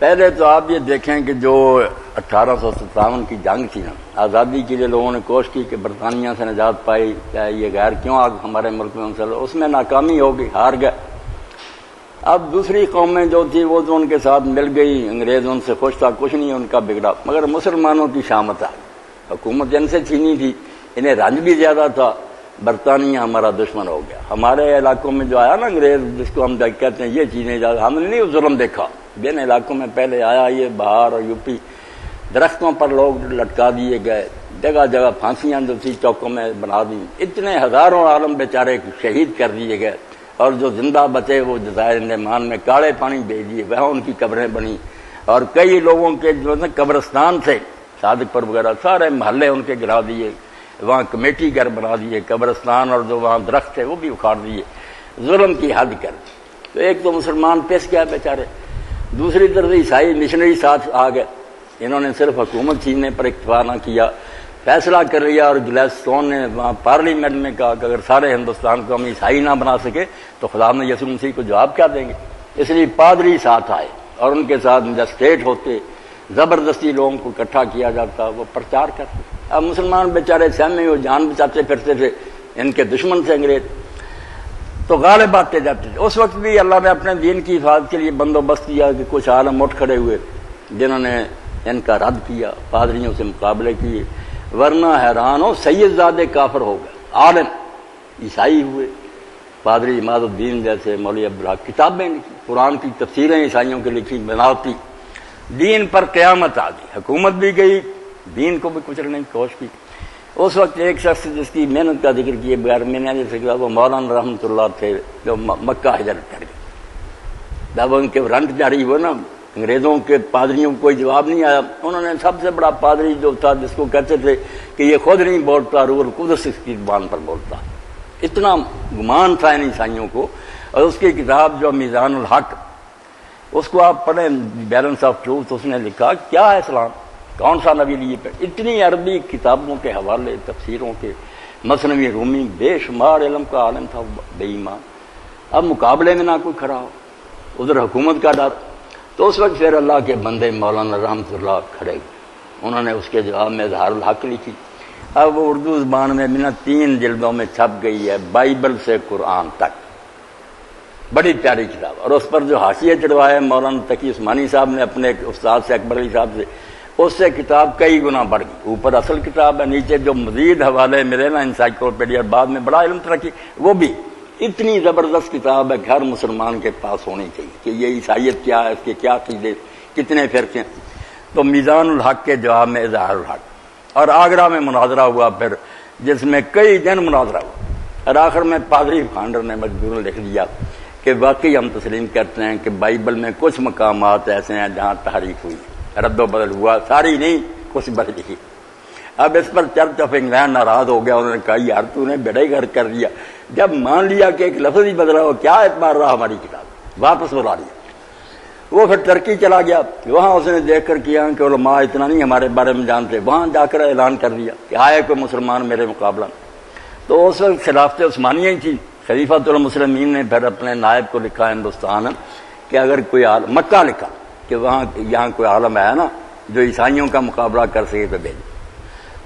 پہلے تو آپ یہ دیکھیں کہ جو 1857 کی جنگ تھی نا، آزادی کے لیے لوگوں نے کوشش کی کہ برطانیہ سے نجات پائی، کیا یہ غیر کیوں آگ ہمارے ملک میں مسلح، اس میں ناکامی ہوگی، ہار گئے۔ اب دوسری قومیں جو تھی وہ تو ان کے ساتھ مل گئی، انگریز ان سے خوش تھا، کچھ نہیں ان کا بگڑا، مگر مسلمانوں کی شامت آئی، حکومت ان سے چھینی تھی، انہیں رنج بھی زیادہ تھا، برطانیہ ہمارا دشمن ہو گیا۔ ہمارے علاقوں میں جو آیا نا انگریز، جس کو ہم کہتے ہیں یہ چیزیں ہم نے نہیں ظلم دیکھا، جن علاقوں میں پہلے آیا یہ بہار اور یوپی، درختوں پر لوگ لٹکا دیے گئے، جگہ جگہ پھانسیاں جو تھی چوکوں میں بنا دی، اتنے ہزاروں عالم بیچارے شہید کر دیے گئے، اور جو زندہ بچے وہ جزائر انڈمان میں کاڑے پانی بھیج دیے، وہاں ان کی قبریں بنی، اور کئی لوگوں کے جو قبرستان تھے صادق پر وغیرہ سارے محلے ان کے گرا دیے، وہاں کمیٹی گھر بنا دیے، قبرستان اور جو وہاں درخت تھے وہ بھی اکھاڑ دیے، ظلم کی حد کر دی۔ تو ایک تو مسلمان پس گیا بیچارے، دوسری طرف عیسائی مشنری ساتھ آ گئے، انہوں نے صرف حکومت چھیننے پر اکتفا نہ کیا، فیصلہ کر لیا، اور گلیڈسٹون نے وہاں پارلیمنٹ میں کہا کہ اگر سارے ہندوستان کو ہم عیسائی نہ بنا سکے تو خدا نے یسوع مسیح کو جواب کیا دیں گے، اس لیے پادری ساتھ آئے، اور ان کے ساتھ میجسٹریٹ ہوتے، زبردستی لوگوں کو اکٹھا کیا جاتا، وہ پرچار کرتے۔ اب مسلمان بیچارے سہمے ہوئے جان بچاتے پھرتے تھے ان کے دشمن سے انگریز، تو غالب آتے جاتے تھے۔ اس وقت بھی اللہ نے اپنے دین کی حفاظت کے لیے بندوبست کیا کہ کچھ عالم اٹھ کھڑے ہوئے جنہوں نے ان کا رد کیا، پادریوں سے مقابلے کیے، ورنہ حیران ہو سید زادے کافر ہو گئے، عالم عیسائی ہوئے، پادری عماد الدین جیسے مولوی عبدالحق کتابیں لکھی، قرآن کی تفسیریں عیسائیوں کی لکھی، بناوٹی، دین پر قیامت آ گئی، حکومت بھی گئی، دین کو بھی کچلنے کی کوشش کی۔ اس وقت ایک شخص جس کی محنت کا ذکر کیے بغیر میں نے سکتا وہ مولانا رحمۃ اللہ تھے، جو مکہ ہجرت کر گئے۔ جب ان کے رنٹ جاری ہوئے نا انگریزوں کے پادریوں کو کوئی جواب نہیں آیا، انہوں نے سب سے بڑا پادری جو تھا جس کو کہتے تھے کہ یہ خود نہیں بولتا، روح القدس اس کی زبان پر بولتا، اتنا گمان تھا ان عیسائیوں کو۔ اور اس کی کتاب جو میزان الحق، اس کو آپ پڑھیں، بیلنس آف ٹروتھ، اس نے لکھا کیا ہے اسلام، کون سا نبی لیے پہ، اتنی عربی کتابوں کے حوالے، تفسیروں کے، مثنوی رومی، بے شمار علم کا عالم تھا بے ایمان۔ اب مقابلے میں نہ کوئی کھڑا ہو، ادھر حکومت کا ڈر، تو اس وقت پھر اللہ کے بندے مولانا رحمۃ اللہ کھڑے ہوئے، انہوں نے اس کے جواب میں اظہار الحق لکھی۔ اب وہ اردو زبان میں 3 جلدوں میں چھپ گئی ہے، بائبل سے قرآن تک، بڑی پیاری کتاب، اور اس پر جو حاشیے چڑھوائے مولانا تقی عثمانی صاحب نے اپنے ایک استاد سے، اکبر علی صاحب سے، اس سے کتاب کئی گنا بڑھ گئی۔ اوپر اصل کتاب ہے، نیچے جو مزید حوالے ملے نا انسائکلوپیڈیا، بعد میں بڑا علم ترقی، وہ بھی اتنی زبردست کتاب ہے، ہر مسلمان کے پاس ہونی چاہیے کہ یہ عیسائیت کیا ہے، اس کے کیا عقیدے، کتنے فرقے۔ تو میزان الحق کے جواب میں اظہار الحق، اور آگرہ میں مناظرہ ہوا پھر، جس میں کئی دن مناظرہ ہوا، اور آخر میں پادری خانڈر نے مجبور لکھ دیا کہ واقعی ہم تسلیم کرتے ہیں کہ بائبل میں کچھ مقامات ایسے ہیں جہاں تحریف ہوئی، رد و بدل ہوا، ساری نہیں، کچھ بڑھ لکھی۔ اب اس پر چرچ آف انگلینڈ ناراض ہو گیا، انہوں نے کہا یار تو نے بیڑا ہی گھر کر دیا، جب مان لیا کہ ایک لفظ ہی بدلا ہو، کیا اعتبار رہا ہماری کتاب، واپس بلا لیا۔ وہ پھر ترکی چلا گیا، وہاں اس نے دیکھ کر کیا کہ علماء اتنا نہیں ہمارے بارے میں جانتے، وہاں جا کر اعلان کر دیا کہ آئے کوئی مسلمان میرے مقابلہ۔ تو اس وقت خلافت عثمانیہ ہی تھی، خلیفۃ المسلمین نے پھر اپنے نائب کو لکھا ہندوستان کہ اگر کوئی عالم، مکہ لکھا کہ وہاں یہاں کوئی عالم ہے نا جو عیسائیوں کا مقابلہ کر سکے تو بھیج۔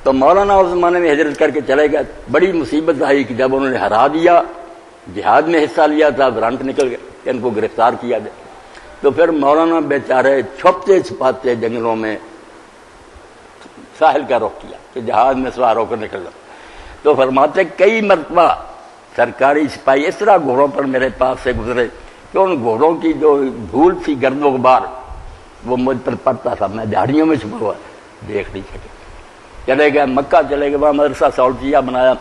تو مولانا اس زمانے میں ہجرت کر کے چلے گئے، بڑی مصیبت آئی کہ جب انہوں نے ہرا دیا، جہاد میں حصہ لیا تھا، رنٹ نکل گئے کہ ان کو گرفتار کیا جائے، تو پھر مولانا بیچارے چھپتے چھپاتے جنگلوں میں ساحل کا رخ کیا کہ جہاز میں سوار ہو کر نکل گئے۔ تو فرماتے کئی مرتبہ سرکاری سپاہی اس طرح گھوڑوں پر میرے پاس سے گزرے کہ ان گھوڑوں کی جو دھول تھی، گرد و غبار، وہ مجھ پر پڑتا تھا، میں جھاڑیوں میں چھپا ہوا دیکھ نہیں سکے۔ چلے گئے مکہ، چلے گئے وہاں مدرسہ سولتیہ بنایا،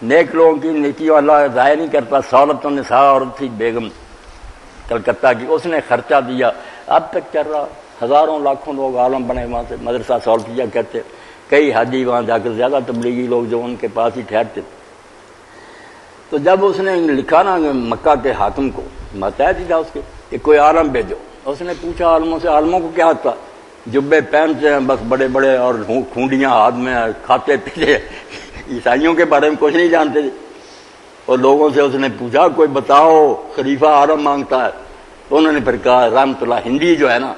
نیک لوگوں کی نیکیوں اللہ ضائع نہیں کرتا۔ سولت النساء عورت تھی بیگم کلکتہ کی، اس نے خرچہ دیا، اب تک چل رہا، ہزاروں لاکھوں لوگ عالم بنے وہاں سے، مدرسہ سولتیہ کہتے، کئی حاجی وہاں جا کر، زیادہ تبلیغی لوگ جو ان کے پاس ہی ٹھہرتے۔ تو جب اس نے لکھا نا مکہ کے حاکم کو، متحد ہی تھا اس کے کہ کوئی عالم بھیجو، اس نے پوچھا عالموں سے، عالموں کو کیا ہوتا، جبے پہنتے ہیں بس بڑے بڑے اور کھونڈیاں ہاتھ میں، کھاتے پیتے، عیسائیوں کے بارے میں کچھ نہیں جانتے تھے۔ اور لوگوں سے اس نے پوچھا کوئی بتاؤ خلیفہ عالم مانگتا ہے، تو انہوں نے پھر کہا رحمت اللہ ہندی جو ہے نا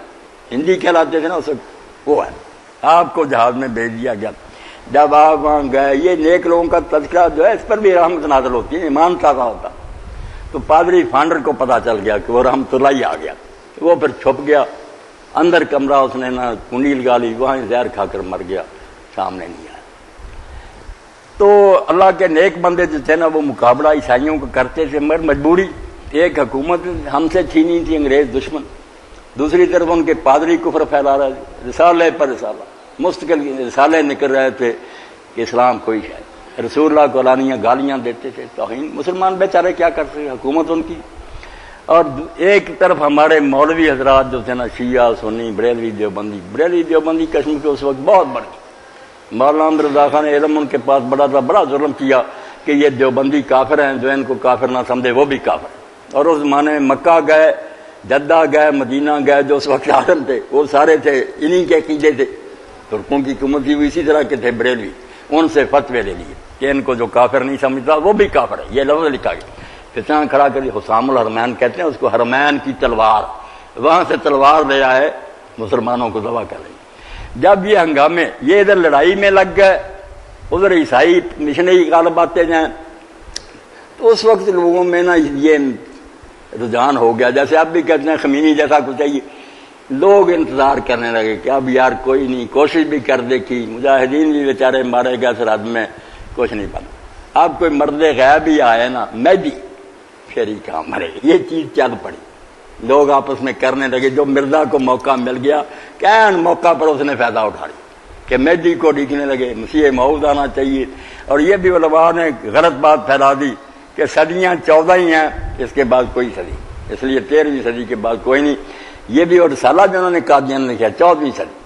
ہندی کہلاتے تھے نا اس وقت، وہ ہے، آپ کو جہاز میں بھیج دیا گیا۔ جب آپ وہاں گئے، یہ نیک لوگوں کا تذکرہ جو ہے اس پر بھی رحمت نازل ہوتی ہے، ایمان تازہ ہوتا۔ تو پادری فانڈر کو پتا چل گیا کہ وہ رحمت اللہ ہی آ گیا، وہ پھر چھپ گیا اندر کمرہ، اس نے نہ کنڈی لگا لی، وہاں زہر کھا کر مر گیا، سامنے نہیں آیا۔ تو اللہ کے نیک بندے جو تھے نا وہ مقابلہ عیسائیوں کو کرتے تھے، مگر مجبوری، ایک حکومت ہم سے چھینی تھی انگریز دشمن، دوسری طرف ان کے پادری کفر پھیلا رہے تھے، رسالے پر رسالہ، مستقل رسالے نکل رہے تھے کہ اسلام کوئی ہے، رسول اللہ کو علانیہ گالیاں دیتے تھے، توہین، مسلمان بیچارے کیا کر سکتے، حکومت ان کی۔ اور ایک طرف ہمارے مولوی حضرات جو تھے نا، شیعہ سنی بریلوی دیوبندی کشمیر کے اس وقت بہت بڑی، مولانا احمد رضا خان علم ان کے پاس بڑا تھا، بڑا ظلم کیا کہ یہ دیوبندی کافر ہیں، جو ان کو کافر نہ سمجھے وہ بھی کافر۔ اور اس زمانے میں مکہ گئے، جدہ گئے، مدینہ گئے، جو اس وقت عالم تھے وہ سارے تھے انہی کے عقیدے تھے، ترکوں کی حکومت بھی اسی طرح کے تھے بریلوی، ان سے فتوے لے لیے کہ ان کو جو کافر نہیں سمجھتا وہ بھی کافر ہے، یہ لفظ لکھا گیا۔ فتنہ کھڑا کری، حسام الحرمین کہتے ہیں اس کو، حرمین کی تلوار، وہاں سے تلوار لے آئے، مسلمانوں کو ذبح کر رہی۔ جب یہ ہنگامے، یہ ادھر لڑائی میں لگ گئے، ادھر عیسائی مشنری غالب آتے جائیں، تو اس وقت لوگوں میں نا یہ رجحان ہو گیا، جیسے اب بھی کہتے ہیں خمینی جیسا کچھ چاہیے، لوگ انتظار کرنے لگے کہ اب یار کوئی نہیں، کوشش بھی کر دیکھی، مجاہدین بھی بیچارے مارے گئے سرحد میں، کچھ نہیں بنا۔ اب کوئی مرد غیب ہی آئے نا، مہدی پھر ہی کہاں مرے، یہ چیز چل پڑی، لوگ آپس میں کرنے لگے، جو مرزا کو موقع مل گیا کین موقع پر اس نے فائدہ اٹھا لیا کہ مہدی کو ڈیکنے لگے، مسیح موعود آنا چاہیے۔ اور یہ بھی علماء نے غلط بات پھیلا دی کہ صدیاں 14 ہی ہیں، اس کے بعد کوئی صدی، اس لیے 13ویں صدی کے بعد کوئی نہیں۔ یہ بھی اور رسالہ جو انہوں نے قادیان نے کیا 14ویں صدی،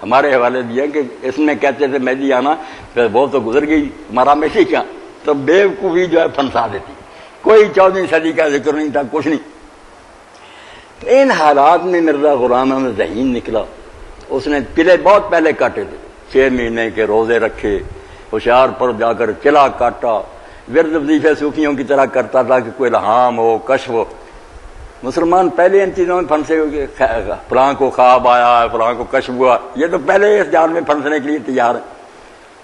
ہمارے حوالے دیا کہ اس میں کہتے تھے مہدی آنا، پھر وہ تو گزر گئی، ہمارا مشی کیا، تو بیوقوفی جو ہے پھنسا دیتی، کوئی 14ویں صدی کا ذکر نہیں تھا، کچھ نہیں۔ ان حالات میں مرزا غلام احمد ذہین نکلا، اس نے قلعے بہت پہلے کاٹے تھے، 6 مہینے کے روزے رکھے، ہوشیار پر جا کر قلعہ کاٹا، ورد وظیفے صوفیوں کی طرح کرتا تھا کہ کوئی الہام ہو، کشف ہو۔ مسلمان پہلے ان چیزوں میں پھنسے ہوئے، فلاں کو خواب آیا ہے، فلاں کو کشف ہوا، یہ تو پہلے اس جال میں پھنسنے کے لیے تیار ہے۔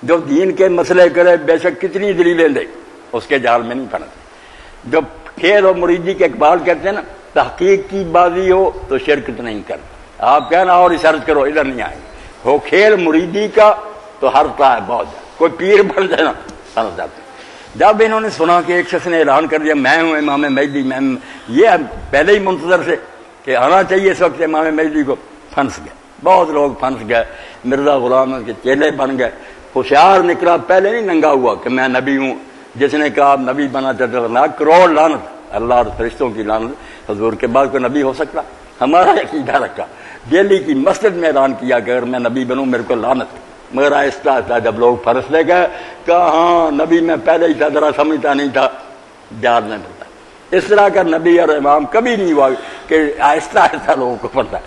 جو دین کے مسئلے کرے بے شک کتنی دلیلیں دے، اس کے جال میں نہیں پھنستے۔ جو کھیل و مریدی کے اقبال کہتے ہیں نا، تحقیق کی بازی ہو تو شرکت نہیں کرتا، آپ کہنا اور ریسرچ کرو، ادھر نہیں آئیں گے۔ ہو کھیل مریدی کا تو ہرتا ہے بہت زیادہ، کوئی پیر بن جائے نا ہر جاتے۔ جب انہوں نے سنا کہ ایک شخص نے اعلان کر دیا میں ہوں امام مہدی، میں یہ پہلے ہی منتظر سے کہ آنا چاہیے اس وقت امام مہدی کو، پھنس گئے، بہت لوگ پھنس گئے، مرزا غلام کے چیلے بن گئے۔ ہوشیار نکلا، پہلے نہیں ننگا ہوا کہ میں نبی ہوں، جس نے کہا آپ نبی بنا چاہتے ہو، لاکھ کروڑ لعنت، اللہ اور فرشتوں کی لعنت، حضور کے بعد کوئی نبی ہو سکتا؟ ہمارا عقیدہ رکھا، دہلی کی مسجد میں اعلان کیا کہ اگر میں نبی بنوں میرے کو لعنت۔ مگر آہستہ آہستہ جب لوگ پھنس لے گئے، کہا ہاں نبی میں پہلے ہی تھا، ذرا سمجھتا نہیں تھا، جال میں پڑتا۔ اس طرح کا نبی اور امام کبھی نہیں ہوا کہ آہستہ آہستہ لوگوں کو پڑتا۔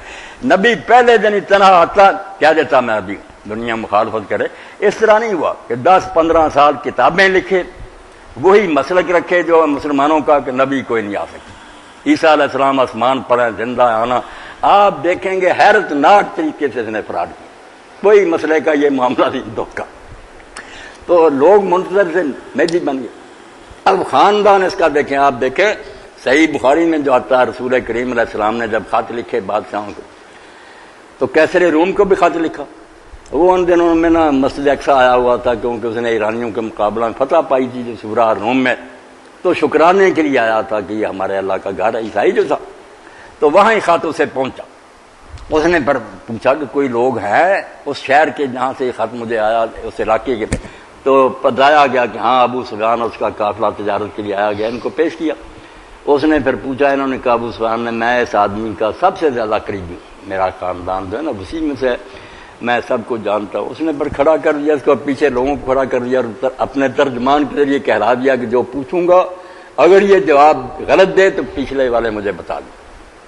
نبی پہلے دن اتنا آتا کیا دیتا میں ابھی دنیا مخالفت کرے، اس طرح نہیں ہوا کہ 10-15 سال کتابیں لکھے، وہی مسلک رکھے جو مسلمانوں کا کہ نبی کوئی نہیں آ سکتا۔ عیسیٰ علیہ السلام آسمان پر ہیں، زندہ آنا، آپ دیکھیں گے حیرت ناک طریقے سے اس نے فراڈ کیا، کوئی مسئلے کا یہ معاملہ نہیں، دھوکہ۔ تو لوگ منتظر سے مہدی بن گئے۔ اب خاندان اس کا دیکھیں، آپ دیکھیں صحیح بخاری میں جو آتا ہے، رسول کریم علیہ السلام نے جب خط لکھے بادشاہوں کو، تو کیسر روم کو بھی خط لکھا۔ وہ ان دنوں میں نا مسجد اقصی آیا ہوا تھا، کیونکہ اس نے ایرانیوں کے مقابلہ میں فتح پائی تھی جو سورہ روم میں، تو شکرانے کے لیے آیا تھا کہ یہ ہمارے اللہ کا گھر ہے، عیسائی جو تھا۔ تو وہاں ہی خط اسے پہنچا، اس نے پر پوچھا کہ کوئی لوگ ہے اس شہر کے جہاں سے یہ خط مجھے آیا، اس علاقے کے، تو بتایا گیا کہ ہاں ابو سفیان اس کا قافلہ تجارت کے لیے آیا گیا، ان کو پیش کیا۔ اس نے پھر پوچھا، انہوں نے کہا ابو سفیان نے، میں اس آدمی کا سب سے زیادہ قریبی ہوں، میرا خاندان جو ہے نا وسیع میں سے، میں سب کو جانتا ہوں۔ اس نے پر کھڑا کر دیا اس کو، پیچھے لوگوں کو کھڑا کر دیا اور اپنے ترجمان کے ذریعے کہلا دیا کہ جو پوچھوں گا اگر یہ جواب غلط دے تو پچھلے والے مجھے بتا دیں۔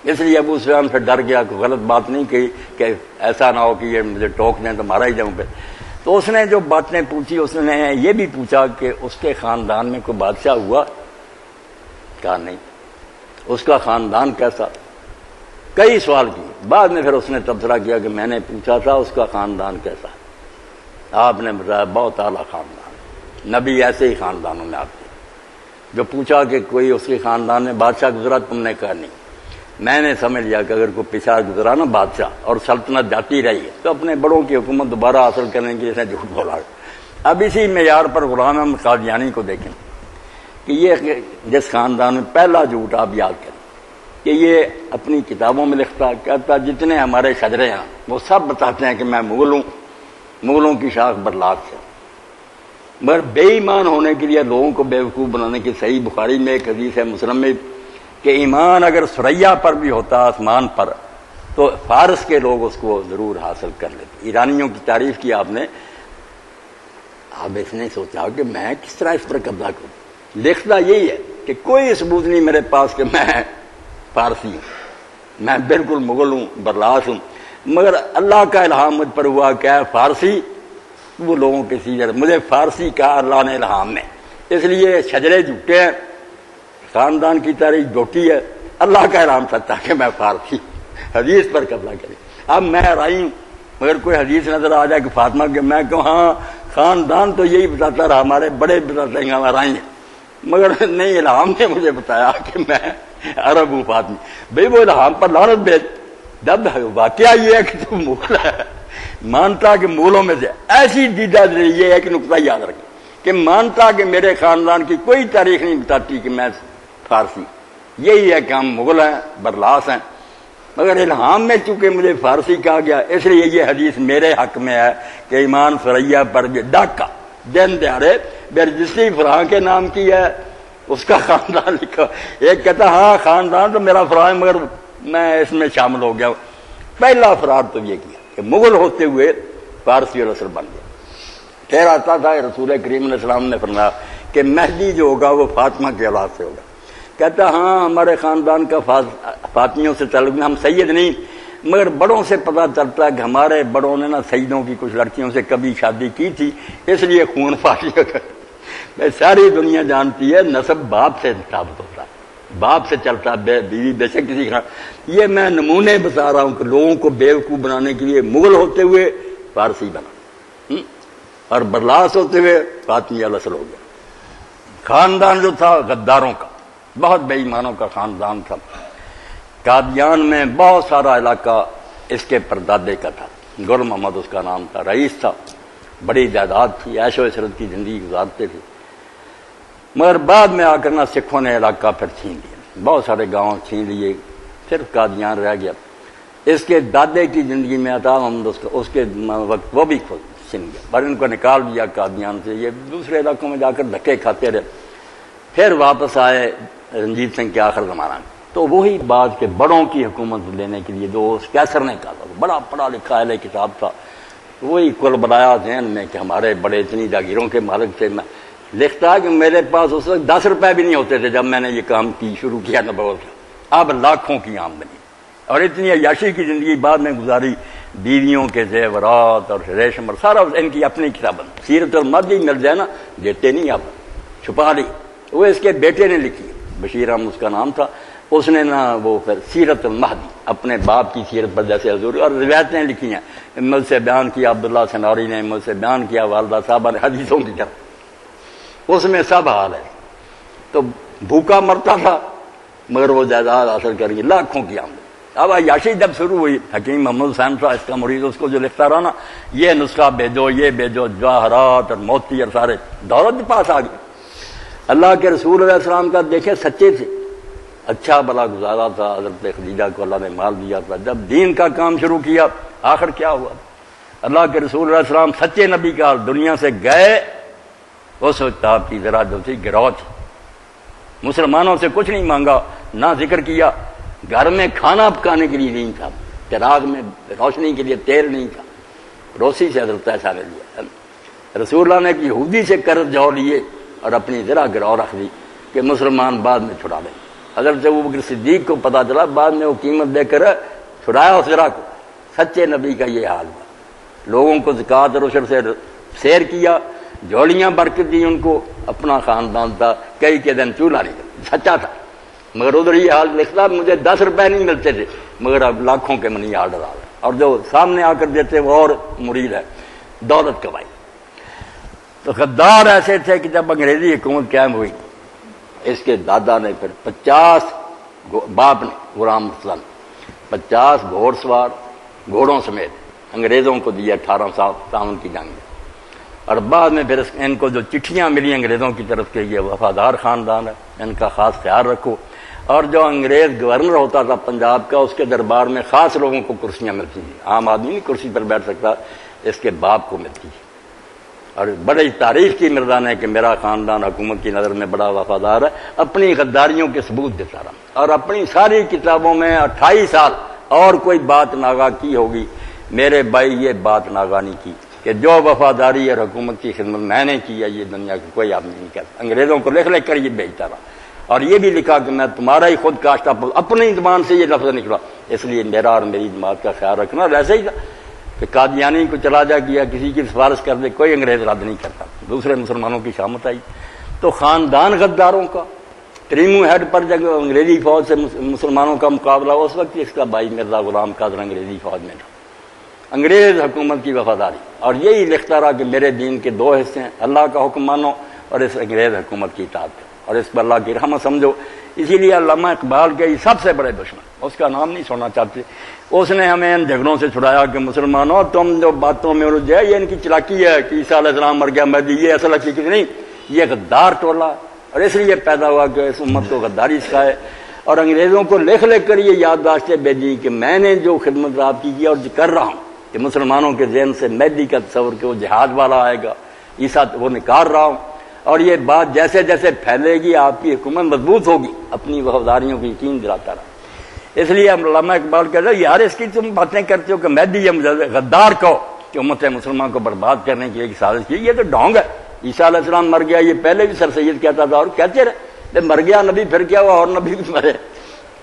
اس لیے ابو سفیان پھر ڈر گیا کہ غلط بات نہیں کہی کہ ایسا نہ ہو کہ یہ مجھے ٹوک دیں تو مارا ہی جاؤں پہ۔ تو اس نے جو باتیں پوچھی، اس نے یہ بھی پوچھا کہ اس کے خاندان میں کوئی بادشاہ ہوا؟ کہا نہیں۔ اس کا خاندان کیسا؟ کئی سوال کیے. بعد میں پھر اس نے تبصرہ کیا کہ میں نے پوچھا تھا اس کا خاندان کیسا ہے. آپ نے بتایا بہت اعلیٰ خاندان, نبی ایسے ہی خاندانوں میں آتے. جو پوچھا کہ کوئی اس کے خاندان میں بادشاہ گزرا, تم نے کہا نہیں. میں نے سمجھ لیا کہ اگر کوئی پیچھا گزرا نا بادشاہ اور سلطنت جاتی رہی ہے تو اپنے بڑوں کی حکومت دوبارہ حاصل کرنے کے لیے جھوٹ بولا. اب اسی معیار پر غلام احمد قادیانی کو دیکھیں کہ یہ جس خاندان میں پہلا جھوٹ آپ یاد کریں کہ یہ اپنی کتابوں میں لکھتا, کہتا جتنے ہمارے شجرے ہیں وہ سب بتاتے ہیں کہ میں مغل ہوں, مغلوں کی شاخ برلاس ہے. مگر بے ایمان ہونے کے لیے لوگوں کو بیوقوف بنانے کی صحیح بخاری میں ایک حدیث ہے, مسلم میں, کہ ایمان اگر ثریا پر بھی ہوتا آسمان پر تو فارس کے لوگ اس کو ضرور حاصل کر لیتے. ایرانیوں کی تعریف کی آپ نے. اب اس نے سوچا کہ میں کس طرح اس پر قبضہ کروں. لکھتا یہی ہے کہ کوئی ثبوت نہیں میرے پاس کہ میں فارسی ہوں, میں بالکل مغل ہوں, برلاس ہوں. مگر اللہ کا الہام مجھ پر ہوا کہ فارسی, وہ لوگوں کے سیجر مجھے فارسی کہا اللہ نے الہام میں, اس لیے شجرے جھوٹے ہیں, خاندان کی تاریخ جھوٹی ہے, اللہ کا الہام سچا کہ میں فارسی. حدیث پر قبضہ کرے. اب میں رائی ہوں, مگر کوئی حدیث نظر آ جائے کہ فاطمہ کہ میں کہوں ہاں خاندان تو یہی بتاتا رہا, ہمارے بڑے بتاتے ہیں ہمارا رائی ہیں, مگر نہیں الہام نے مجھے بتایا کہ میں عرب ہوں فاطمی. بھئی وہ الہام پر لعنت بھیج. جب واقعہ یہ ہے کہ تو مغل ہے, مانتا کہ مغلوں میں سے ایسی دیدہ یہ ہے کہ نقطہ یاد رکھیں کہ مانتا کہ میرے خاندان کی کوئی تاریخ نہیں بتاتی کہ میں فارسی, یہی ہے کہ ہم مغل ہیں, برلاس ہیں. مگر الہام میں چونکہ مجھے فارسی کہا گیا اس لیے یہ حدیث میرے حق میں ہے کہ ایمان ثریا پر بھی ڈاکہ دن دیارے برجستی فراں کے نام کی ہے, اس کا خاندان لکھا. ایک کہتا ہاں خاندان تو میرا فراں مگر میں اس میں شامل ہو گیا ہوں. پہلا فرار تو یہ کیا کہ مغل ہوتے ہوئے فارسی اور اصل بن گیا. کہہ رہا تھا رسول کریم علیہ السلام نے فرمایا کہ مہدی جو ہوگا وہ فاطمہ کی اولاد سے ہوگا. کہتا ہاں ہمارے خاندان کا فاطمیوں سے تعلق نہیں, ہم سید نہیں, مگر بڑوں سے پتہ چلتا ہے کہ ہمارے بڑوں نے نا سیدوں کی کچھ لڑکیوں سے کبھی شادی کی تھی, اس لیے خون فاشی کا ساری دنیا جانتی ہے نسب باپ سے ثابت ہوتا ہے, باپ سے چلتا ہے, بیوی بے شک کسی کا. یہ میں نمونے بتا رہا ہوں کہ لوگوں کو بیوقوف بنانے کے لیے مغل ہوتے ہوئے فارسی بنا اور برلاس ہوتے ہوئے فاطمی الاصل ہو گیا. خاندان جو تھا غداروں کا, بہت بے ایمانوں کا خاندان تھا. قادیان میں بہت سارا علاقہ اس کے پردادے کا تھا. گل محمد اس کا نام تھا, رئیس تھا, بڑی جائیداد تھی, عیش و عشرت کی زندگی گزارتے تھے. مگر بعد میں آ کر نا سکھوں نے علاقہ پھر چھین لیا, بہت سارے گاؤں چھین لیے, صرف قادیان رہ گیا. اس کے دادے کی زندگی میں عطا محمد اس کے وقت وہ بھی چھن گیا, پر ان کو نکال دیا قادیان سے. یہ دوسرے علاقوں میں جا کر دھکے کھاتے رہے. پھر واپس آئے رنجیت سنگھ کے آخر زمانہ میں, تو وہی بات کے بڑوں کی حکومت لینے کے لیے جو کیسر نے کہا تھا, بڑا پڑھا لکھا اہل کتاب تھا, وہی کل بنایا ذہن میں کہ ہمارے بڑے اتنی جاگیروں کے مالک تھے. میں لکھتا ہے کہ میرے پاس اس وقت 10 روپے بھی نہیں ہوتے تھے جب میں نے یہ کام کی شروع کیا نبوت کا. اب لاکھوں کی آمدنی اور اتنی عیاشی کی زندگی بعد میں گزاری. بیویوں کے زیورات اور ریشم اور سارا ان کی اپنی کتابیں. سیرت المہدی مل جائے نا دیتے نہیں, آپ چھپا لی. وہ اس کے بیٹے نے لکھی, بشیر احمد اس کا نام تھا, اس نے نا وہ پھر سیرت المہدی اپنے باپ کی سیرت پر جیسے حضور اور روایتیں لکھی ہیں. مجھ سے بیان کیا عبداللہ سنوری نے, مجھ سے بیان کیا والدہ صاحبہ نے, حدیثوں کی طرف اس میں سب حال ہے. تو بھوکا مرتا تھا مگر وہ جائیداد حاصل کر گئی, لاکھوں کی آمدنی. اب عیاشی جب شروع ہوئی, حکیم محمد حسین تھا اس کا مرید, اس کو جو لکھتا رہا نا یہ نسخہ بھیجو, یہ بھیجو, جواہرات اور موتی اور سارے دولت کے پاس آ گئے. اللہ کے رسول علیہ السلام کا دیکھیں سچے تھے, اچھا بلا گزارا تھا. حضرت خدیجہ کو اللہ نے مال دیا تھا. جب دین کا کام شروع کیا آخر کیا ہوا؟ اللہ کے رسول علیہ السلام سچے نبی کا دنیا سے گئے. اس وقت آپ کی ذرا جو تھی گرو تھی, مسلمانوں سے کچھ نہیں مانگا, نہ ذکر کیا. گھر میں کھانا پکانے کے لیے نہیں تھا, چراغ میں روشنی کے لیے تیل نہیں تھا, روسی سے حضرت ایسا نے لیا. رسول اللہ نے ایک یہودی سے قرض جوڑ لیے اور اپنی ذرا گرو رکھ دی کہ مسلمان بعد میں چھڑا لیں. حضرت ابوبکر صدیق کو پتا چلا, بعد میں وہ قیمت دے کر چھڑایا اس ذرا کو. سچے نبی کا یہ حال ہوا. لوگوں کو زکوٰۃ اور عشر سے سیر کیا, جوڑیاں برکت دی ان کو, اپنا خاندان تھا, کئی کے دن چولہا نہیں تھا, سچا تھا. مگر ادھر یہ حال لکھتا مجھے 10 روپے نہیں ملتے تھے, مگر اب لاکھوں کے منی آرڈر آ گئے، اور جو سامنے آ کر دیتے وہ اور مرید ہے دولت کمائی۔ تو غدار ایسے تھے کہ جب انگریزی حکومت قائم ہوئی، اس کے دادا نے پھر 50 باپ نے غلام مرتضیٰ نے 50 گھوڑ سوار گھوڑوں سمیت انگریزوں کو دیا 1857 کی جنگ میں، اور بعد میں پھر ان کو جو چٹھیاں ملی انگریزوں کی طرف کے، یہ وفادار خاندان ہے، ان کا خاص خیال رکھو۔ اور جو انگریز گورنر ہوتا تھا پنجاب کا، اس کے دربار میں خاص لوگوں کو کرسیاں ملتی تھیں، عام آدمی نہیں کرسی پر بیٹھ سکتا، اس کے باپ کو ملتی ہے۔ اور بڑی تعریف کی مرزا نے کہ میرا خاندان حکومت کی نظر میں بڑا وفادار ہے، اپنی غداریوں کے ثبوت دیتا رہا، اور اپنی ساری کتابوں میں 28 سال اور کوئی بات ناگا کی ہوگی، میرے بھائی یہ بات ناگا نہیں کی کہ جو وفاداری اور حکومت کی خدمت میں نے کی ہے یہ دنیا کا کوئی آدمی نہیں کرتا۔ انگریزوں کو لکھ لکھ کر یہ بھیجتا رہا، اور یہ بھی لکھا کہ میں تمہارا ہی خود کاشتہ، اپنی زبان سے یہ لفظ نکلا، اس لیے میرا اور میری جماعت کا خیال رکھنا۔ اور ایسے ہی تھا کہ قادیانی کو چلا جا کیا، کسی کی سفارش کر دے، کوئی انگریز رد نہیں کرتا، دوسرے مسلمانوں کی شامت آئی۔ تو خاندان غداروں کا تریمو ہیڈ پر جب انگریزی فوج سے مسلمانوں کا مقابلہ، اس وقت اس کا بھائی مرزا غلام قادر انگریزی فوج میں تھا، انگریز حکومت کی وفاداری، اور یہی لکھتا رہا کہ میرے دین کے 2 حصے ہیں، اللہ کا حکم مانو اور اس انگریز حکومت کی اطاعت کرو، اور اس پر اللہ کی رحمت سمجھو۔ اسی لیے علامہ اقبال کے سب سے بڑے دشمن، اس کا نام نہیں سننا چاہتے، اس نے ہمیں ان جھگڑوں سے چھڑایا کہ مسلمانوں تم جو باتوں میں الجھے یہ ان کی چلاکی ہے کہ عیسیٰ علیہ السلام مر گیا مہدی، یہ اصل حقیقت نہیں، یہ غدار ٹولہ، اور اس لیے پیدا ہوا کہ اس امت کو غداری سکھائے، اور انگریزوں کو لکھ لکھ کر یہ یادداشتیں بھیجی کہ میں نے جو خدمت آپ کی اور کر رہا ہوں کہ مسلمانوں کے ذہن سے مہدی کا تصور کہ وہ جہاد والا آئے گا، عیسیٰ وہ نکال رہا ہوں، اور یہ بات جیسے جیسے پھیلے گی آپ کی حکومت مضبوط ہوگی، اپنی وفاداریوں کو یقین دلاتا رہا۔ اس لیے علامہ اقبال کہتا ہے یار اس کی تم باتیں کرتے ہو کہ مہدی یا غدار کہو کہ امت مسلمان کو برباد کرنے کی ایک سازش کی، یہ تو ڈھونگ ہے۔ عیسیٰ علیہ السلام مر گیا، یہ پہلے بھی سر سید کہتا تھا، اور کہتے رہے مر گیا نبی، پھر کیا ہوا اور نبی بھی مرے۔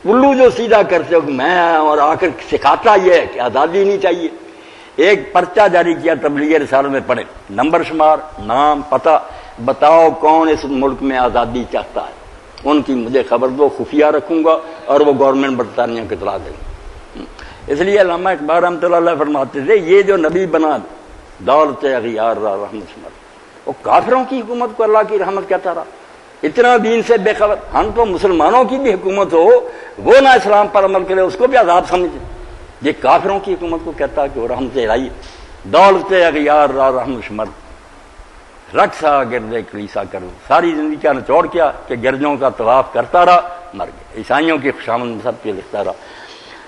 الو جو سیدھا کرتے ہو کہ میں، اور آ کر سکھاتا یہ ہے کہ آزادی نہیں چاہیے۔ ایک پرچہ جاری کیا تبلیغ رسالہ میں، پڑھے، نمبر شمار، نام، پتہ، بتاؤ کون اس ملک میں آزادی چاہتا ہے، ان کی مجھے خبر دو، خفیہ رکھوں گا، اور وہ گورنمنٹ برطانیہ کو اطلاع دیں گے۔ اس لیے علامہ اقبال رحمۃ اللہ علیہ فرماتے تھے یہ جو نبی بنا دولت اغیار را رحمت شمر، وہ کافروں کی حکومت کو اللہ کی رحمت کہتا رہا، اتنا دین سے بے خبر۔ ہم تو مسلمانوں کی بھی حکومت ہو وہ نہ اسلام پر عمل کرے اس کو بھی عذاب سمجھے، یہ کافروں کی حکومت کو کہتا ہے کہ وہ رحمت الہی، دولت اغیار را رحمت شمر، رقصا گردے کلیسا کرو، ساری زندگی کا نچوڑ کیا کہ گرجوں کا طواف کرتا رہا، مر گیا، عیسائیوں کی خوشامد سب پہ لکھتا رہا۔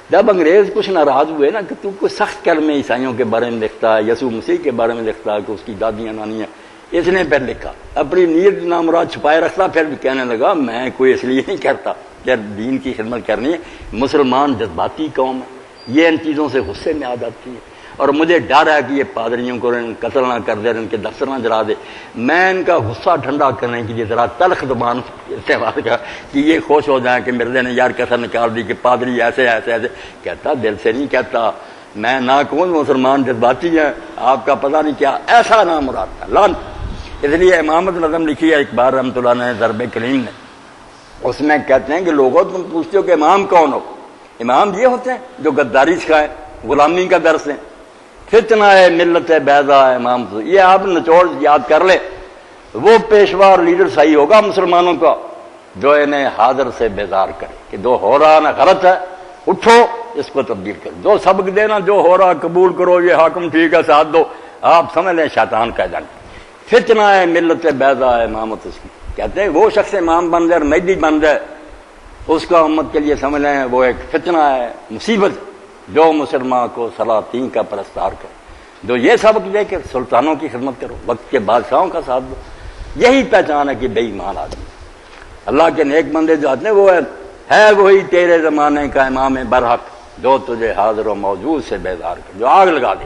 جب انگریز کچھ ناراض ہوئے نا کہ تو کوئی سخت کلمے عیسائیوں کے بارے میں لکھتا ہے، یسوع مسیح کے بارے میں لکھتا ہے کہ اس کی دادیاں نانیاں، اس نے پھر لکھا، اپنی نیت نامراد چھپائے رکھتا، پھر بھی کہنے لگا میں کوئی اس لیے نہیں کرتا کہ دین کی خدمت کرنی ہے، مسلمان جذباتی قوم ہے، یہ ان چیزوں سے غصے میں آ جاتی ہے، اور مجھے ڈر ہے کہ یہ پادریوں کو قتل نہ کر دے، ان کے دفتر نہ جلا دے، میں ان کا غصہ ٹھنڈا کرنے کے لیے ذرا تلخ زبان استعمال کیا کہ یہ خوش ہو جائیں کہ مرزا نے یار کیسا نکال دی کہ پادری ایسے ایسے ایسے، کہتا دل سے نہیں کہتا، میں نہ کون مسلمان جذباتی ہیں، آپ کا پتہ نہیں کیا، ایسا نام مراد تھا لان۔ اس لیے امامت نظم لکھی ہے اقبال رحمۃ اللہ نے ضرب کلیم نے، اس میں کہتے ہیں کہ لوگوں تم پوچھتے ہو کہ امام کون ہو، امام یہ ہوتے ہیں جو غداری سکھائیں، غلامی کا درس دیں، فتنہ ہے ملت بیضا ہے امام، یہ آپ نچوڑ یاد کر لیں، وہ پیشوا اور لیڈر صحیح ہوگا مسلمانوں کا جو انہیں حاضر سے بیزار کرے کہ جو ہو رہا نا غلط ہے، اٹھو اس کو تبدیل کرو، جو سبق دینا جو ہو رہا قبول کرو، یہ حاکم ٹھیک ہے ساتھ دو، آپ سمجھ لیں شیطان کا جنگ۔ فتنہ ہے ملت بیضا ہے امامت اس کی، کہتے ہیں وہ شخص امام بن جائے، مہدی بن جائے، اس کا امت کے لیے سمجھ لیں وہ ایک فتنہ ہے، مصیبت، جو مسلمان کو سلاطین کا پرستار کرے، جو یہ سبق دے کہ سلطانوں کی خدمت کرو، وقت کے بادشاہوں کا ساتھ دو، یہی پہچان ہے کہ بے ایمان آدمی۔ اللہ کے نیک بندے جو آتے ہیں وہ ہے وہی تیرے زمانے کا امام برحق جو تجھے حاضر و موجود سے بیدار کر، جو آگ لگا دے۔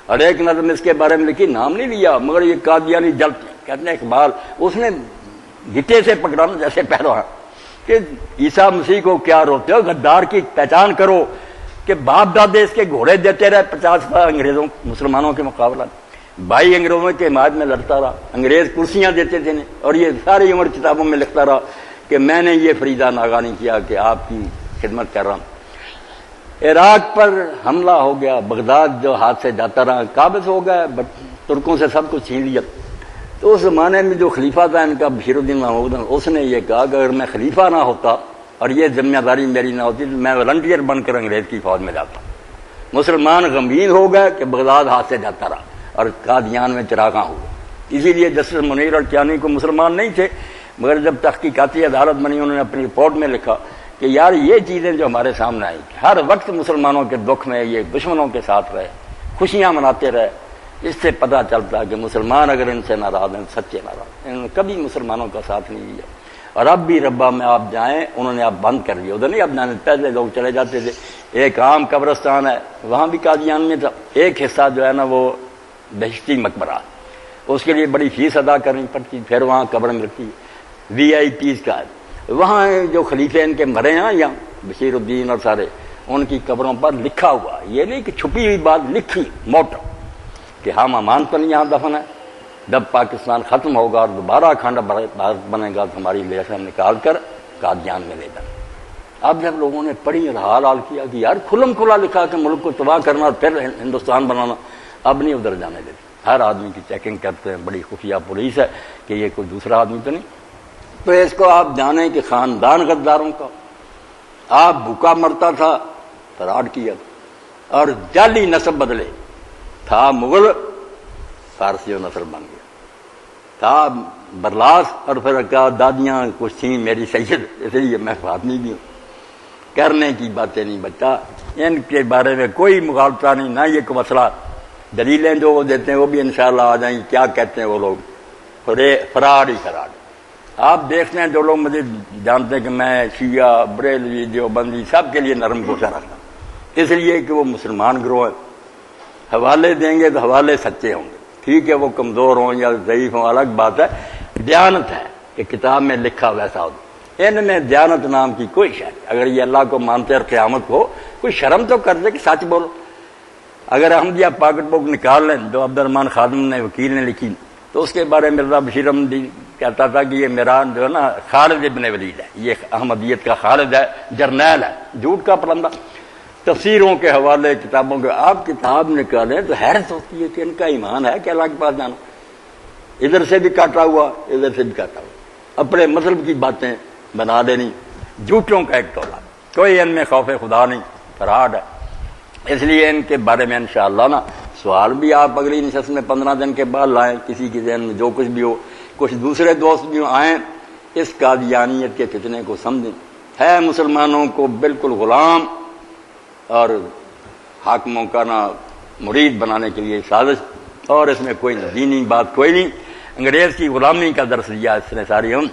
اور ایک نظم اس کے بارے میں لکھی، نام نہیں لیا مگر یہ قادیانی جلتے ہیں، کہتے ہیں اقبال اس نے گٹے سے پکڑانا جیسے پہلوان کہ عیسیٰ مسیح کو کیا روتے ہو، غدار کی پہچان کرو کہ باپ دادے اس کے گھوڑے دیتے رہے 50 سال انگریزوں مسلمانوں کے مقابلہ، بھائی انگریزوں کی حمایت میں لڑتا رہا، انگریز کرسیاں دیتے تھے اور یہ ساری عمر کتابوں میں لکھتا رہا کہ میں نے یہ فریضہ ناگا نہیں کیا کہ آپ کی خدمت کر رہا ہوں۔ عراق پر حملہ ہو گیا، بغداد جو ہاتھ سے جاتا رہا قابض ہو گیا، ترکوں سے سب کچھ چھین لیا۔ تو اس زمانے میں جو خلیفہ تھا ان کا بشیر الدین محمود، اس نے یہ کہا کہ اگر میں خلیفہ نہ ہوتا اور یہ ذمہ داری میری نہ ہوتی تو میں والنٹیئر بن کر انگریز کی فوج میں جاتا۔ مسلمان غمگین ہو گئے کہ بغداد ہاتھ سے جاتا رہا اور قادیان میں چراغاں ہوئے۔ اسی لیے جسٹس منیر اور کیانی کو مسلمان نہیں تھے، مگر جب تحقیقاتی عدالت بنی انہوں نے اپنی رپورٹ میں لکھا کہ یار یہ چیزیں جو ہمارے سامنے آئی، ہر وقت مسلمانوں کے دکھ میں یہ دشمنوں کے ساتھ رہے، خوشیاں مناتے رہے، اس سے پتہ چلتا ہے کہ مسلمان اگر ان سے ناراض ہیں سچے ناراض، انہوں نے کبھی مسلمانوں کا ساتھ نہیں دیا۔ اور اب بھی ربا میں آپ جائیں، انہوں نے اب بند کر دیا، ادھر نہیں اب جانے، پہلے لوگ چلے جاتے تھے۔ ایک عام قبرستان ہے وہاں بھی قادیان میں تھا، ایک حصہ جو ہے نا وہ بہشتی مقبرہ، اس کے لیے بڑی فیس ادا کرنی پڑتی، پھر وہاں قبر ملتی، وی آئی پیز کا ہے۔ وہاں جو خلیفے ان کے مرے ہیں یا بشیر الدین اور سارے، ان کی قبروں پر لکھا ہوا، یہ نہیں کہ چھپی ہوئی بات، لکھی موٹا کہ ہم امان پر یہاں دفن ہے، جب پاکستان ختم ہوگا اور دوبارہ اکھنڈ بھارت بنے گا تو ہماری لیسن نکال کر قادیان میں لے جانا۔ اب جب لوگوں نے پڑھی اور حال کیا کہ یار کھلم کھلا لکھا کہ ملک کو تباہ کرنا اور پھر ہندوستان بنانا، اب نہیں ادھر جانے دیتے، ہر آدمی کی چیکنگ کرتے ہیں، بڑی خفیہ پولیس ہے کہ یہ کوئی دوسرا آدمی تو نہیں۔ تو اس کو آپ جانیں کہ خاندان غداروں کا، آپ بھوکا مرتا تھا فراڈ کیا اور جعلی نسب بدلے، تھا مغل فارسی و نسل بن گیا، تھا برلاس اور پھر کہا دادیاں کچھ تھیں میری سید، اس لیے میں فاطمی بھی ہوں۔ کرنے کی باتیں نہیں بچہ، ان کے بارے میں کوئی مغالطہ نہیں، نہ یہ کوئی مسئلہ۔ دلیلیں جو وہ دیتے ہیں وہ بھی انشاءاللہ آ جائیں، کیا کہتے ہیں وہ لوگ، فراڈ ہی فراڈ۔ آپ دیکھتے ہیں جو لوگ مجھے جانتے ہیں کہ میں شیعہ بریلوی دیوبندی سب کے لیے نرم گوشہ رکھتا ہوں، اس لیے کہ وہ مسلمان گروہ ہیں، حوالے دیں گے تو حوالے سچے ہوں گے، ٹھیک ہے وہ کمزور ہوں یا ضعیف ہوں الگ بات ہے، دیانت ہے کہ کتاب میں لکھا ویسا ہو۔ ان میں دیانت نام کی کوئی شے نہیں، اگر یہ اللہ کو مانتے اور قیامت کو، کوئی شرم تو کر دے کہ سچ بولو۔ اگر احمدیہ پاکٹ بک نکال لیں جو عبد الرحمن خادم نے وکیل نے لکھی، تو اس کے بارے میں مرزا بشیر احمدی کہتا تھا کہ یہ میرا جو ہے نا خالد ابن ولید ہے، یہ احمدیت کا خالد ہے، جرنیل ہے، جھوٹ کا پرندہ۔ تفسیروں کے حوالے کتابوں کے آپ کتاب نکالیں تو حیرت ہوتی ہے کہ ان کا ایمان ہے کہ اللہ کے پاس جانا، ادھر سے بھی کاٹا ہوا ادھر سے بھی کاٹا ہوا، اپنے مطلب کی باتیں بنا دینی، جھوٹوں کا ایک ٹولہ، کوئی ان میں خوف خدا نہیں، فراڈ ہے۔ اس لیے ان کے بارے میں انشاءاللہ نا سوال بھی آپ اگلی نشست میں 15 دن کے بعد لائیں، کسی کے ذہن میں جو کچھ بھی ہو، کچھ دوسرے دوست بھی آئیں، اس قادیانیت کے فتنے کو سمجھیں، ہے مسلمانوں کو بالکل غلام اور حاکموں کا نا مرید بنانے کے لیے سازش، اور اس میں کوئی دینی بات کوئی نہیں، انگریز کی غلامی کا درس دیا اس نے ساری ہم،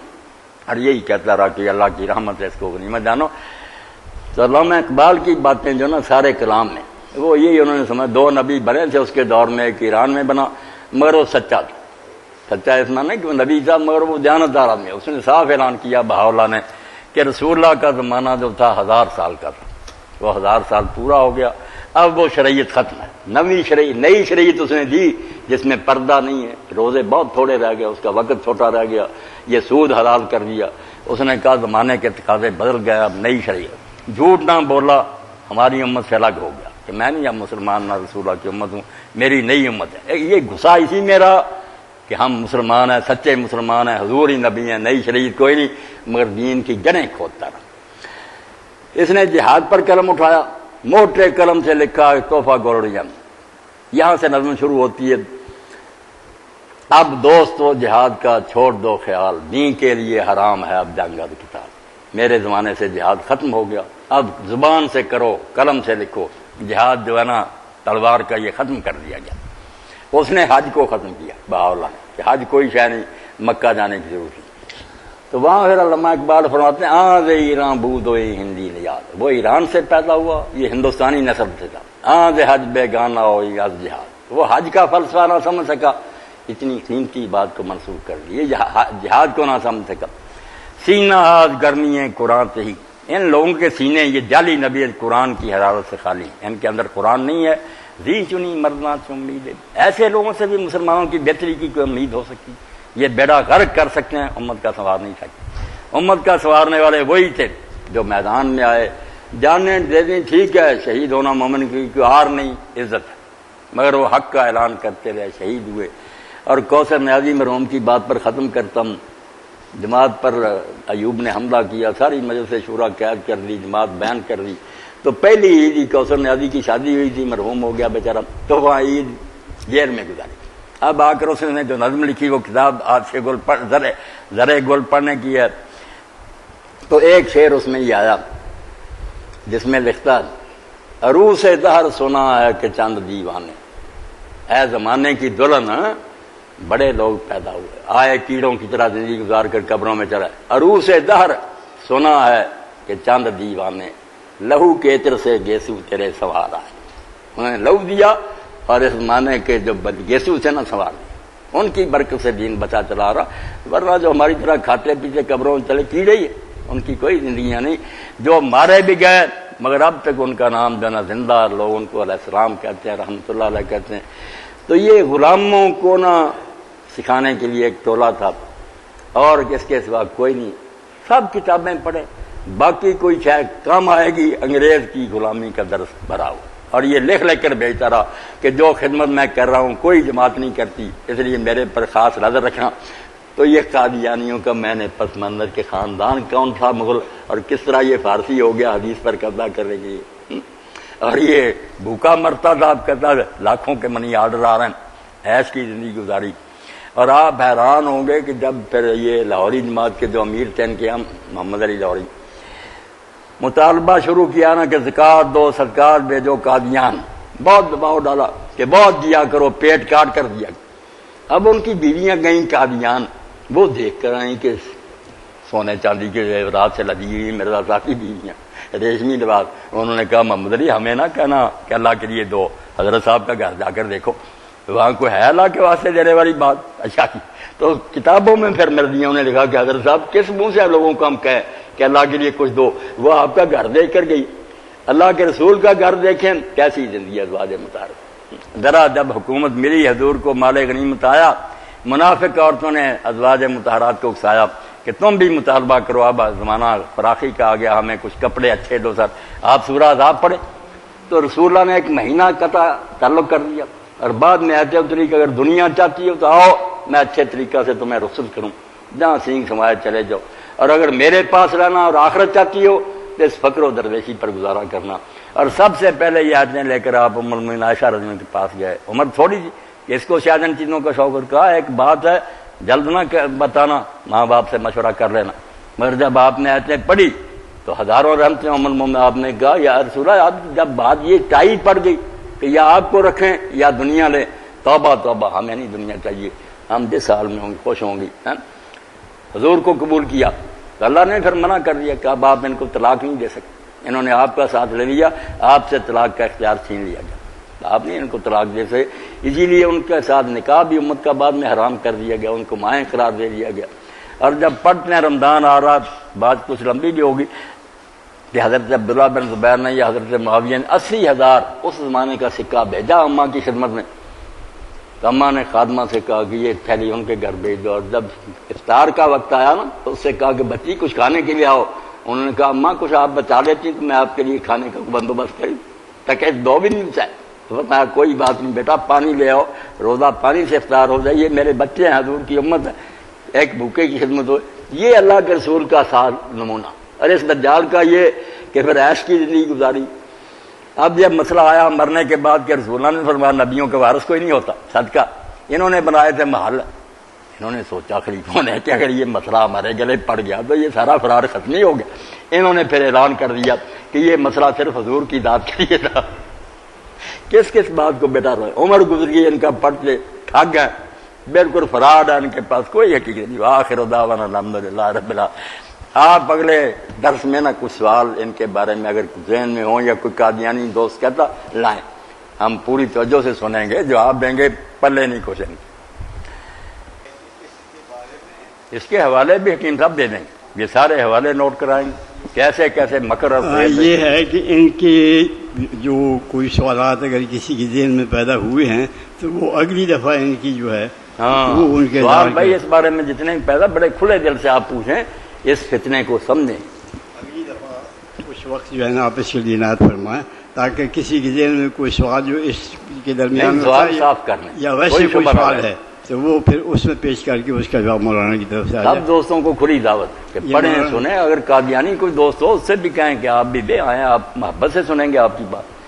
اور یہی کہتا رہا کہ اللہ کی رحمت ہے اس کو غنیمت جانو۔ تو علامہ اقبال کی باتیں جو نا سارے کلام میں وہ یہی انہوں نے سمجھا، 2 نبی بنے تھے اس کے دور میں، ایک ایران میں بنا مگر وہ سچا تھا، سچا اس میں نہیں کہ وہ نبی تھا مگر وہ دیانتدار آدمی، اس نے صاف اعلان کیا بہاءاللہ نے کہ رسول اللہ کا زمانہ جو تھا 1000 سال کا تھا، وہ 1000 سال پورا ہو گیا، اب وہ شریعت ختم ہے، نئی شریعت اس نے دی جس میں پردہ نہیں ہے، روزے بہت تھوڑے رہ گئے، اس کا وقت چھوٹا رہ گیا، یہ سود حلال کر دیا، اس نے کہا زمانے کے تقاضے بدل گئے، اب نئی شریعت، جھوٹ نہ بولا، ہماری امت سے الگ ہو گیا کہ میں نہیں اب مسلمان نہ رسول اللہ کی امت ہوں، میری نئی امت ہے۔ یہ غصہ اسی میں رہا کہ ہم مسلمان ہیں، سچے مسلمان ہیں، حضور ہی نبی ہیں، نئی شریعت کوئی نہیں، مگر دین کی جڑیں کھودتا رہا۔ اس نے جہاد پر قلم اٹھایا، موٹے قلم سے لکھا تحفہ گولڈیم، یہاں سے نظم شروع ہوتی ہے، اب دوستو جہاد کا چھوڑ دو خیال، دین کے لیے حرام ہے اب جنگ اور قتال، میرے زمانے سے جہاد ختم ہو گیا، اب زبان سے کرو، قلم سے لکھو، جہاد جو ہے نا تلوار کا یہ ختم کر دیا گیا۔ اس نے حج کو ختم کیا بہاءاللہ نے کہ حج کوئی شے نہیں، مکہ جانے کی ضرورت نہیں۔ تو وہاں پھر علامہ اقبال فرماتے ہیں آز ایران بود و ہندی نیاد، وہ ایران سے پیدا ہوا، یہ ہندوستانی نسل سے تھا، آز حج بے گانا ہو از جہاد، وہ حج کا فلسفہ نہ سمجھ سکا، اتنی قیمتی بات کو منسوخ کر دی، جہاد کو نہ سمجھ سکا، سینہ آج گرمی ہے قرآن سے ہی، ان لوگوں کے سینے یہ جعلی نبی قرآن کی حرارت سے خالی ہیں، ان کے اندر قرآن نہیں ہے، ذی چنی مرنا چمید، ایسے لوگوں سے بھی مسلمانوں کی بہتری کی کوئی امید ہو سکتی؟ یہ بیڑا غرق کر سکتے ہیں، امت کا سنوار نہیں سکتے۔ امت کا سنوارنے والے وہی تھے جو میدان میں آئے، جانیں دے دیں ٹھیک ہے، شہید ہونا مومن کی کوئی ہار نہیں، عزت ہے، مگر وہ حق کا اعلان کرتے رہے، شہید ہوئے۔ اور کوثر نیازی مرحوم کی بات پر ختم کرتا ہوں، جماعت پر ایوب نے حملہ کیا، ساری مجلس شورا قید کر دی، جماعت بین کر دی، تو پہلی عید ہی کوثر نیازی کی شادی ہوئی تھی، مرحوم ہو گیا بیچارہ، تو وہاں عید جیل میں گزاری۔ اب آ کر اس نے جو نظم لکھی وہ کتاب آج سے گل زرے گل پڑھنے کی ہے، تو ایک شعر اس میں یہ آیا جس میں لکھتا ہے عروس دہر سنا ہے کہ چند دیوانے، اے زمانے کی دلہن بڑے لوگ پیدا ہوئے، آئے کیڑوں کی طرح زندگی گزار کر قبروں میں چڑھے، عروس دہر سنا ہے کہ چند دیوانے، لہو کے عطر سے گیسو تیرے سوار آئے، انہوں نے لہو دیا اور اس زمانے کے جو گیسو سے نہ سوار ان کی برکت سے دین بچا چلا رہا، ورنہ جو ہماری طرح کھاتے پیتے قبروں میں چلے کیڑے ہی ان کی کوئی زندگیاں نہیں، جو مارے بھی گئے مگر اب تک ان کا نام جو ہے نا زندہ، لوگ ان کو علیہ السلام کہتے ہیں، رحمۃ اللہ علیہ کہتے ہیں۔ تو یہ غلاموں کو نہ سکھانے کے لیے ایک ٹولہ تھا، اور اس کے سوا کوئی نہیں، سب کتابیں پڑھے، باقی کوئی شاید کام آئے گی انگریز کی غلامی کا درس بھرا ہوا، اور یہ لکھ لکھ کر بھیجتا رہا کہ جو خدمت میں کر رہا ہوں کوئی جماعت نہیں کرتی، اس لیے میرے پر خاص نظر رکھنا۔ تو یہ قادیانیوں کا میں نے پس منظر کے خاندان کون تھا مغل، اور کس طرح یہ فارسی ہو گیا حدیث پر قبضہ کرنے کے لیے، اور یہ بھوکا مرتا تھا، اب کہتا لاکھوں کے منی آرڈر آ رہے ہیں، ایش کی زندگی گزاری۔ اور آپ حیران ہوں گے کہ جب پھر یہ لاہوری جماعت کے جو امیر تھے ان کے ہم محمد علی لاہوری مطالبہ شروع کیا نا کہ زکوٰۃ دو، صدقات بھیجو قادیان، بہت دباؤ ڈالا کہ بہت دیا کرو، پیٹ کاٹ کر دیا۔ اب ان کی بیویاں گئیں قادیان، وہ دیکھ کر آئیں کہ سونے چاندی کے زیورات سے لدی ہوئی مرزا صاحب کی بیویاں، ریشمی لباس۔ انہوں نے کہا محمد علی ہمیں نہ کہنا کہ اللہ کے لیے دو، حضرت صاحب کا گھر جا کر دیکھو وہاں کوئی ہے اللہ کے واسطے دینے والی بات۔ اچھا کی تو کتابوں میں پھر مرضیوں نے لکھا کہ حضرت صاحب کس منہ سے لوگوں کو ہم کہیں کہ اللہ کے لیے کچھ دو، وہ آپ کا گھر دیکھ کر گئی، اللہ کے رسول کا گھر دیکھیں کیسی زندگی ازواج مطہرات۔ ذرا جب حکومت ملی حضور کو مال غنیمت آیا، منافق عورتوں نے ازواج مطہرات کو اکسایا کہ تم بھی مطالبہ کرو، اب زمانہ فراخی کا آ گیا، ہمیں کچھ کپڑے اچھے دو سر، آپ سورہ عذاب پڑھے۔ تو رسول اللہ نے ایک مہینہ قطع تعلق کر دیا، اور بعد میں آتے اتری کہ اگر دنیا چاہتی ہو تو آؤ میں اچھے طریقہ سے تمہیں رخصت کروں، جہاں سینگ سمائے چلے جاؤ، اور اگر میرے پاس رہنا اور آخرت چاہتی ہو تو اس فقر و درویشی پر گزارا کرنا۔ اور سب سے پہلے یہ آیتیں لے کر آپ ام المؤمنین عائشہ رضی اللہ عنہا کے پاس گئے، عمر تھوڑی تھی کہ اس کو شاید ان چیزوں کا شوق، کہا ایک بات ہے جلد نہ بتانا، ماں باپ سے مشورہ کر لینا۔ مگر جب آپ نے آیتیں پڑھی تو ہزاروں رحمتیں ام المؤمنین، آپ نے کہا یا رسول اللہ، اب جب بات یہ ٹائٹ پڑ گئی کہ یا آپ کو رکھیں یا دنیا لیں، توبہ توبہ، ہمیں نہیں دنیا چاہیے، ہم جس حال میں ہوں گے خوش ہوں گی۔ حضور کو قبول کیا تو اللہ نے پھر منع کر دیا کہ اب آپ ان کو طلاق نہیں دے سکتے، انہوں نے آپ کا ساتھ لے لیا، آپ سے طلاق کا اختیار چھین لیا گیا، آپ نہیں ان کو طلاق دے سکے، اسی لیے ان کے ساتھ نکاح بھی امت کا بعد میں حرام کر دیا گیا، ان کو مائیں قرار دے دیا گیا۔ اور جب پڑھتے ہیں رمضان آ رہا، بات کچھ لمبی بھی ہوگی کہ حضرت عبداللہ بن زبیر نے یا حضرت معاویہ نے 80,000 اس زمانے کا سکہ بھیجا اماں کی خدمت میں، تو اماں نے خادمہ سے کہا کہ یہ تھیلی ان کے گھر بھیج دو، اور جب افطار کا وقت آیا نا تو اس سے کہا کہ بچی کچھ کھانے کے لیے آؤ، انہوں نے کہا اماں کچھ آپ بچا لیتی تو میں آپ کے لیے کھانے کا بندوبست کروں، تک دو بھی نہیں بچائے، تو بتایا کوئی بات نہیں بیٹا پانی لے آؤ، روزہ پانی سے افطار ہو جائے، یہ میرے بچے ہیں، حضور کی امت ہے، ایک بھوکے کی خدمت ہو۔ یہ اللہ کے رسول کا ساتھ نمونہ، اور اس دجال کا یہ کہ پھر عیش کی زندگی گزاری۔ اب جب مسئلہ آیا مرنے کے بعد کہ رسول اللہ نے فرمایا نبیوں کے وارث کوئی نہیں ہوتا، صدقہ انہوں نے بنائے تھے محل، انہوں نے سوچا خلیفوں نے کہ اگر یہ مسئلہ ہمارے گلے پڑ گیا تو یہ سارا فرار ختم ہی ہو گیا، انہوں نے پھر اعلان کر دیا کہ یہ مسئلہ صرف حضور کی ذات کے لیے تھا۔ کس کس بات کو بیٹا رہے، عمر گزر گئی، ان کا پڑھتے تھک گئے، بالکل فرار ہے، ان کے پاس کوئی حقیقت نہیں۔ آخر دعوانا الحمدللہ رب العالمین۔ آپ اگلے درس میں نا کچھ سوال ان کے بارے میں اگر ذہن میں ہوں یا کوئی قادیانی دوست کہتا لائیں، ہم پوری توجہ سے سنیں گے، جواب دیں گے، پلے نہیں کھوسیں گے۔ اس کے حوالے بھی حکیم صاحب دے دیں گے، یہ سارے حوالے نوٹ کرائیں گے، کیسے کیسے مکر یہ ہے کہ ان کے جو کوئی سوالات اگر کسی کے ذہن میں پیدا ہوئے ہیں تو وہ اگلی دفعہ ان کی جو ہے وہ ان کے سوال بھائی اس بارے میں جتنے پیدا بڑے کھلے دل سے آپ پوچھیں، اس فتنے کو سمجھیں۔ اگلی دفعہ کچھ وقت جو ہے نا آپ اس کے لیے عنایت فرمائیں تاکہ کسی کے ذہن میں کوئی سوال جو اس کے درمیان نہیں، سوال صاف کرنا یا ویسے کوئی سوال ہے تو وہ پھر اس میں پیش کر کے اس کا جواب مولانا کی طرف سے آ جائے. سب دوستوں کو کھلی دعوت کہ پڑھیں سنیں. اگر قادیانی کوئی دوست ہو اس سے بھی کہیں کہ آپ بھی بے آئیں، آپ محبت سے سنیں گے آپ کی بات.